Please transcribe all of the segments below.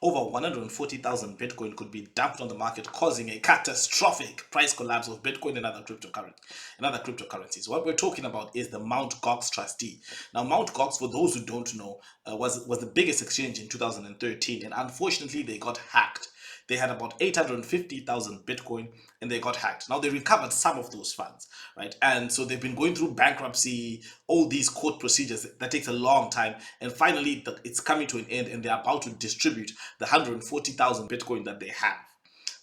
over 140,000 Bitcoin could be dumped on the market, causing a catastrophic price collapse of Bitcoin and other cryptocurrencies. What we're talking about is the MountGox trustee. Now, MountGox, for those who don't know, was the biggest exchange in 2013, and unfortunately, they got hacked. They had about 850,000 Bitcoin and they got hacked. Now they recovered some of those funds, right? And so they've been going through bankruptcy, all these court procedures that takes a long time. And finally, it's coming to an end and they're about to distribute the 140,000 Bitcoin that they have.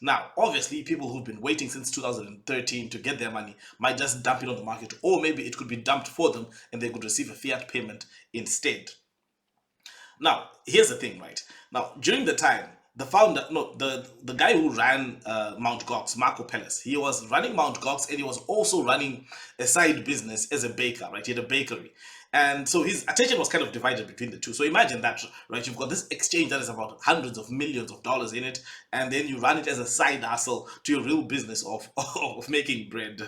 Now, obviously, people who've been waiting since 2013 to get their money might just dump it on the market, or maybe it could be dumped for them and they could receive a fiat payment instead. Now, here's the thing, right? Now, during the time, the founder, no, the guy who ran MountGox, Marco Pellis, he was running MountGox and he was also running a side business as a baker, right? He had a bakery. And so his attention was kind of divided between the two. So imagine that, right? You've got this exchange that is about hundreds of millions of dollars in it, and then you run it as a side hustle to your real business of making bread.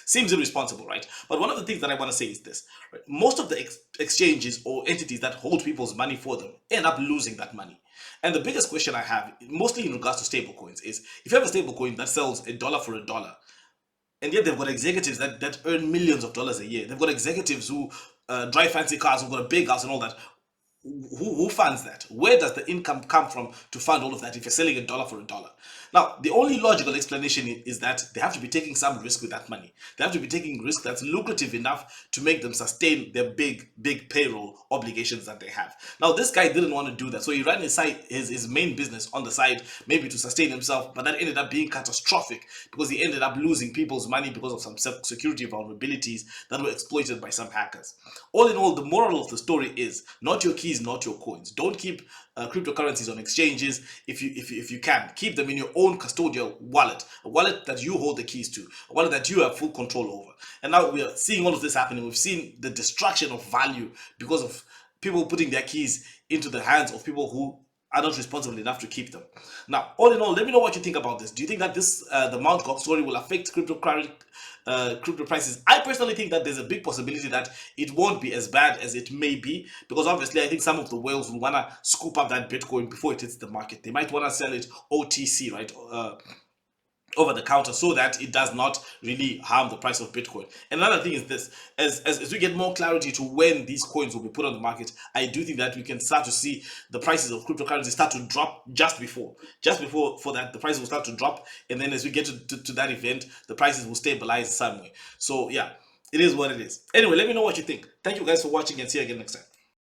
Seems irresponsible, right? But one of the things that I want to say is this, right? Most of the exchanges or entities that hold people's money for them end up losing that money. And the biggest question I have, mostly in regards to stablecoins, is if you have a stablecoin that sells a dollar for a dollar, and yet they've got executives that earn millions of dollars a year. They've got executives who drive fancy cars, who've got a big house and all that. Who funds that? Where does the income come from to fund all of that if you're selling a dollar for a dollar? Now, the only logical explanation is that they have to be taking some risk with that money. They have to be taking risk that's lucrative enough to make them sustain their big payroll obligations that they have. Now, this guy didn't want to do that, so he ran his main business on the side, maybe to sustain himself, but that ended up being catastrophic because he ended up losing people's money because of some security vulnerabilities that were exploited by some hackers. All in all, the moral of the story is not your keys, not your coins. Don't keep cryptocurrencies on exchanges. If you can, keep them in your own custodial wallet, a wallet that you hold the keys to, a wallet that you have full control over. And now we are seeing all of this happening. We've seen the destruction of value because of people putting their keys into the hands of people who are not responsible enough to keep them. Now, all in all, let me know what you think about this. Do you think that this the Mt. Gox story will affect crypto prices? I personally think that there's a big possibility that it won't be as bad as it may be, because obviously I think some of the whales will want to scoop up that Bitcoin before it hits the market. They might want to sell it OTC, right? Over the counter, so that it does not really harm the price of Bitcoin. And another thing is this, as we get more clarity to when these coins will be put on the market, I do think that we can start to see the prices of cryptocurrency start to drop just before for that, the prices will start to drop, and then as we get to that event, the prices will stabilize somewhere. So yeah, it is what it is. Anyway, let me know what you think. Thank you guys for watching and see you again next time.